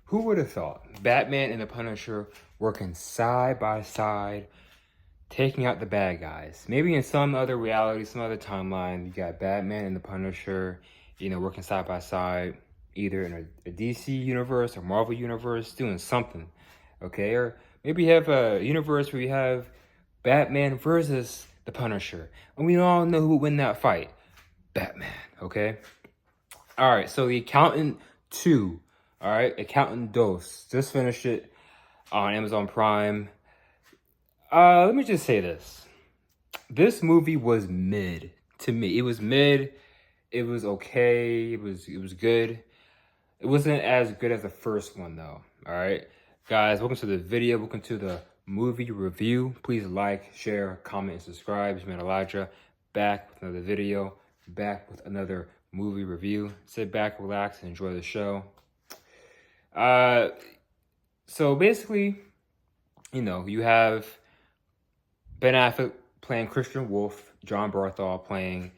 Who would have thought Batman and the Punisher working side by side, taking out the bad guys? Maybe in some other reality, some other timeline, you got Batman and the Punisher, working side by side, either in a DC universe or Marvel universe, doing something, okay? Or maybe you have a universe where you have Batman versus the Punisher, and we all know who would win that fight. Batman, okay? All right, so The Accountant 2, all right, Accountant Dos, just finished it on Amazon Prime. Let me just say this. This movie was mid to me. It was mid. It was okay. It was good. It wasn't as good as the first one though. All right. Guys, welcome to the video. Welcome to the movie review. Please like, share, comment, and subscribe. It's man Elijah, back with another video, back with another movie review. Sit back, relax, and enjoy the show. So basically, you have Ben Affleck playing Christian Wolf, John Barthol playing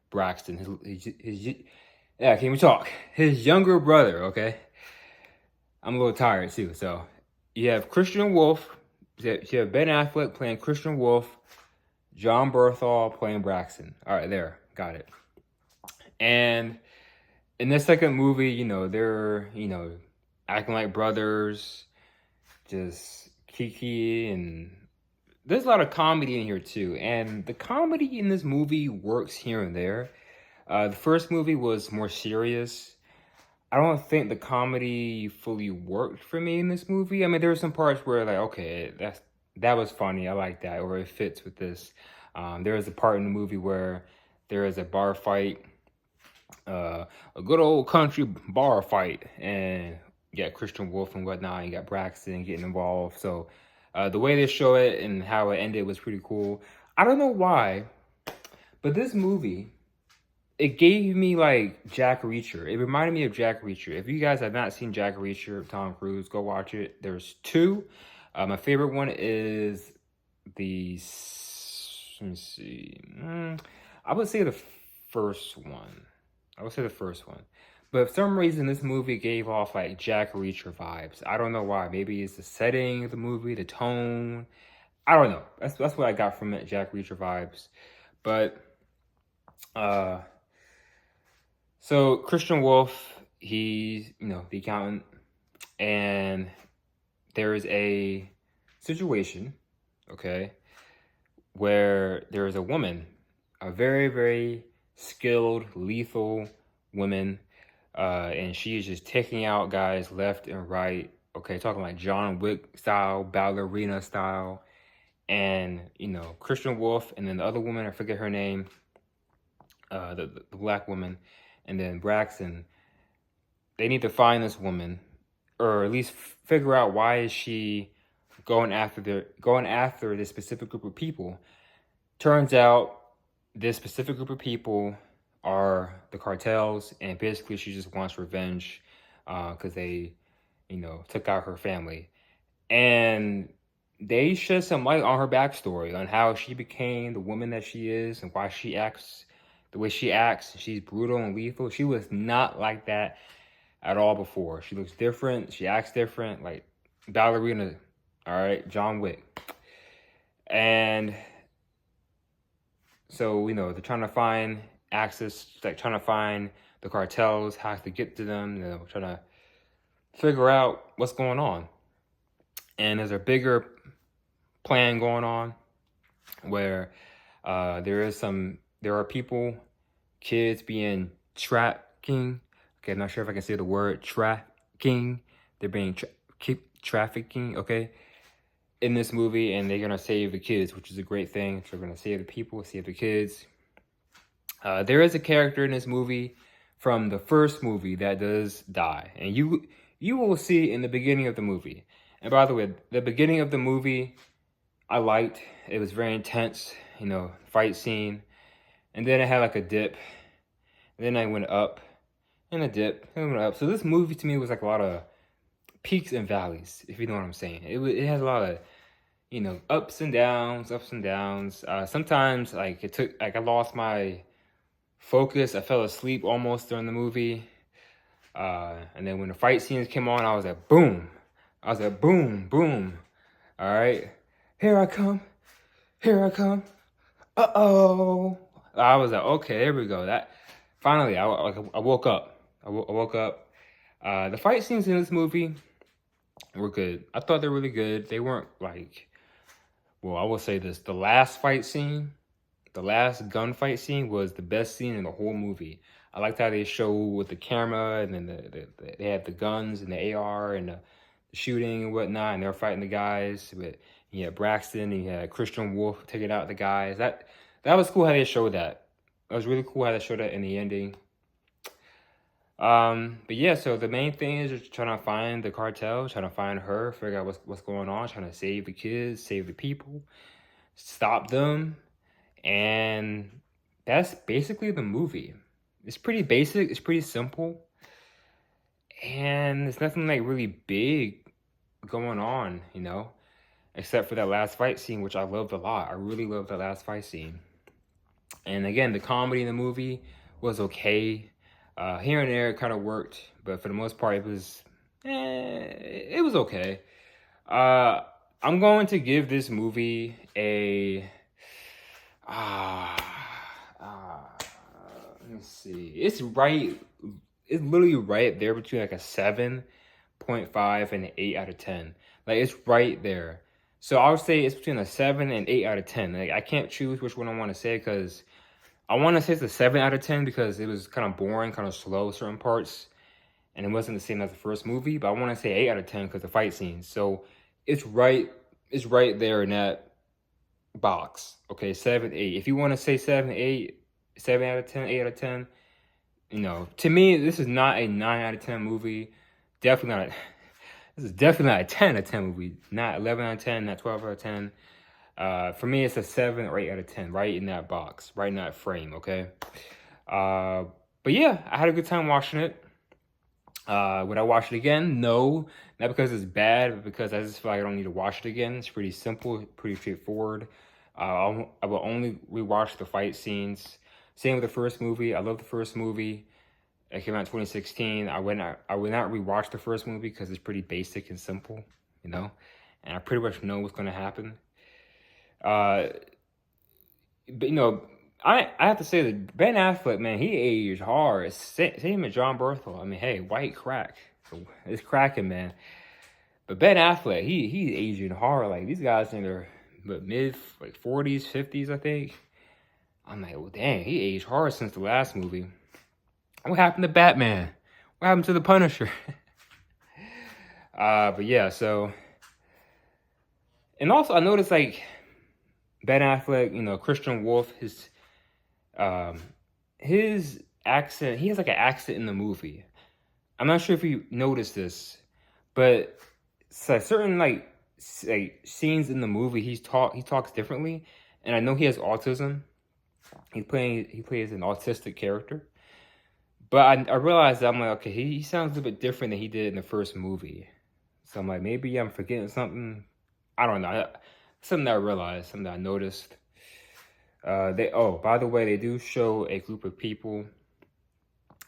Braxton. Yeah, can we talk? His younger brother, okay? I'm a little tired too. So you have Christian Wolf, you have Ben Affleck playing Christian Wolf, John Barthol playing Braxton. All right, there, got it. And in this second movie, they're, acting like brothers, just Kiki, and there's a lot of comedy in here too. And the comedy in this movie works here and there. The first movie was more serious. I don't think the comedy fully worked for me in this movie. I mean, there were some parts where like, okay, that was funny. I like that, or it fits with this. There was a part in the movie where there is a bar fight, a good old country bar fight, and you got Christian Wolf and whatnot. You got Braxton getting involved. So the way they show it and how it ended was pretty cool. I don't know why, but this movie, it gave me like Jack Reacher. It reminded me of Jack Reacher. If you guys have not seen Jack Reacher, Tom Cruise, go watch it. There's two. My favorite one is let me see. I would say the first one. But for some reason, this movie gave off like Jack Reacher vibes. I don't know why. Maybe it's the setting of the movie, the tone. I don't know. That's what I got from it, Jack Reacher vibes. But so Christian Wolf, he's the accountant, and there is a situation, okay, where there is a woman, a very, very skilled, lethal woman, and she is just taking out guys left and right. Okay, talking like John Wick style, ballerina style, and Christian Wolf, and then the other woman, I forget her name, the black woman, and then Braxton. They need to find this woman, or at least figure out why is she going after this specific group of people. Turns out this specific group of people are the cartels, and basically she just wants revenge because they, took out her family. And they shed some light on her backstory, on how she became the woman that she is and why she acts the way she acts. She's brutal and lethal. She was not like that at all before. She looks different. She acts different, like ballerina, all right, John Wick. And so, they're trying to find access, like trying to find the cartels, how to get to them, trying to figure out what's going on. And there's a bigger plan going on where there are people, kids being trafficking. Okay, I'm not sure if I can say the word trafficking. They're being trafficking, okay, in this movie, and they're gonna save the kids, which is a great thing. So they're gonna save the people, save the kids. There is a character in this movie from the first movie that does die, and you will see in the beginning of the movie. And by the way, the beginning of the movie I liked. It was very intense, fight scene, and then it had like a dip, and then I went up, and a dip, and went up. So this movie to me was like a lot of peaks and valleys, if you know what I'm saying. It has a lot of ups and downs. Sometimes I lost my focus. I fell asleep almost during the movie. And then when the fight scenes came on, I was like, boom. I was like, boom, boom. All right. Here I come. Here I come. Uh-oh. I was like, okay, there we go. That finally, I woke up. I woke up. The fight scenes in this movie were good. I thought they were really good. They weren't like, well, I will say this. The last fight scene, the last gunfight scene was the best scene in the whole movie. I liked how they show with the camera, and then they had the guns and the AR and the shooting and whatnot, and they're fighting the guys. But you had Braxton and you had Christian Wolf taking out the guys. That was cool how they showed that. It was really cool how they showed that in the ending. But yeah, so the main thing is just trying to find the cartel, trying to find her, figure out what's going on, trying to save the kids, save the people, stop them, and that's basically the movie. It's pretty basic, it's pretty simple, and there's nothing like really big going on, you know, except for that last fight scene, which I loved a lot. I really loved that last fight scene. And again, the comedy in the movie was okay. Here and there, it kind of worked, but for the most part, it was okay. I'm going to give this movie a let me see. It's literally right there between like a 7.5 and an 8 out of 10. Like, it's right there. So I would say it's between a 7 and 8 out of 10. Like, I can't choose which one I want to say, because I want to say it's a 7 out of 10 because it was kind of boring, kind of slow certain parts, and it wasn't the same as the first movie. But I want to say 8 out of 10 because the fight scenes. So it's right there in that box. Okay, 7, 8. If you want to say 7, 8, 7 out of 10, 8 out of 10, you know, to me, this is not a 9 out of 10 movie. Definitely not. This is definitely not a 10 out of 10 movie. Not 11 out of 10, not 12 out of 10. For me, it's a 7 or 8 out of 10, right in that box, right in that frame, okay? But yeah, I had a good time watching it. Would I watch it again? No, not because it's bad, but because I just feel like I don't need to watch it again. It's pretty simple, pretty straightforward. I will only rewatch the fight scenes. Same with the first movie. I love the first movie. It came out in 2016. I would not rewatch the first movie because it's pretty basic and simple, you know? And I pretty much know what's going to happen. But, you know, I have to say that Ben Affleck, man, he aged hard. Same as John Berthel. I mean, hey, white crack. It's cracking, man. But Ben Affleck, he's aging hard. Like, these guys in their mid, like, 40s, 50s, I think. I'm like, well, dang, he aged hard since the last movie. What happened to Batman? What happened to the Punisher? But yeah, so. And also, I noticed, like, Ben Affleck, you know, Christian Wolf, his accent, he has like an accent in the movie. I'm not sure if you noticed this, but so certain like scenes in the movie, he talks differently, and I know he has autism. He plays an autistic character, but I realized that I'm like, okay, he sounds a little bit different than he did in the first movie. So I'm like, maybe I'm forgetting something. I don't know. Something that I realized, something that I noticed. By the way, they do show a group of people.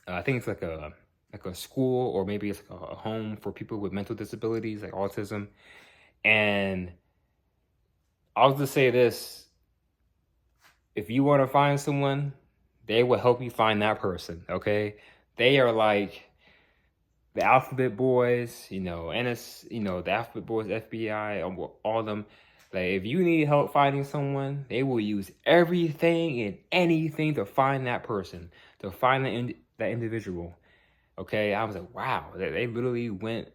I think it's like a school, or maybe it's like a home for people with mental disabilities, like autism. And I'll just say this: if you want to find someone, they will help you find that person. Okay, they are like the Alphabet Boys, you know, and it's, you know, the Alphabet Boys, FBI, all of them. Like, if you need help finding someone, they will use everything and anything to find that person, to find that individual. Okay, I was like, wow, they literally went.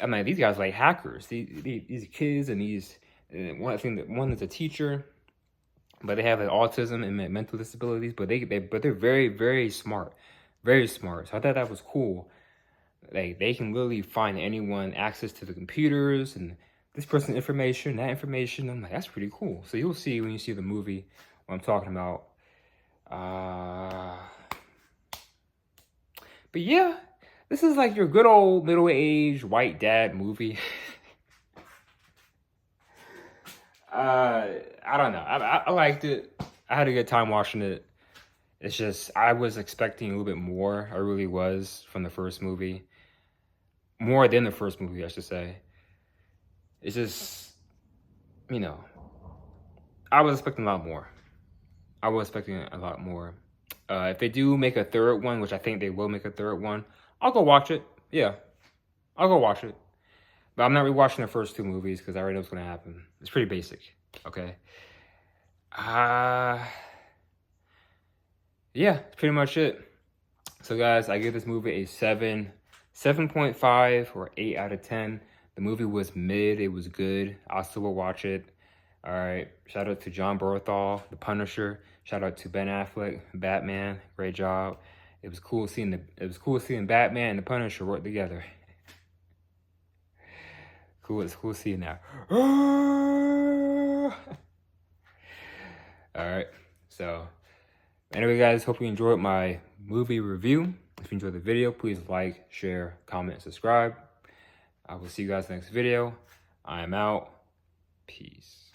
I'm like, these guys are like hackers. These kids and these one is a teacher, but they have like autism and mental disabilities, but they're very, very smart, very smart. So I thought that was cool. Like, they can literally find anyone access to the computers and this person's information, that information. I'm like, that's pretty cool. So you'll see when you see the movie what I'm talking about. But yeah, this is like your good old middle-aged white dad movie. I don't know. I liked it. I had a good time watching it. It's just, I was expecting a little bit more. I really was from the first movie. More than the first movie, I should say. It's just, you know, I was expecting a lot more. If they do make a third one, which I think they will make a third one, I'll go watch it. Yeah, I'll go watch it. But I'm not rewatching the first two movies because I already know what's going to happen. It's pretty basic, okay? Yeah, that's pretty much it. So guys, I give this movie a 7.5 or 8 out of 10. The movie was mid, it was good. I'll still will watch it. All right, shout out to Jon Bernthal, The Punisher. Shout out to Ben Affleck, Batman. Great job. It was cool seeing Batman and The Punisher work together. It's cool seeing that. All right, so anyway, guys, hope you enjoyed my movie review. If you enjoyed the video, please like, share, comment, and subscribe. I will see you guys next video. I am out. Peace.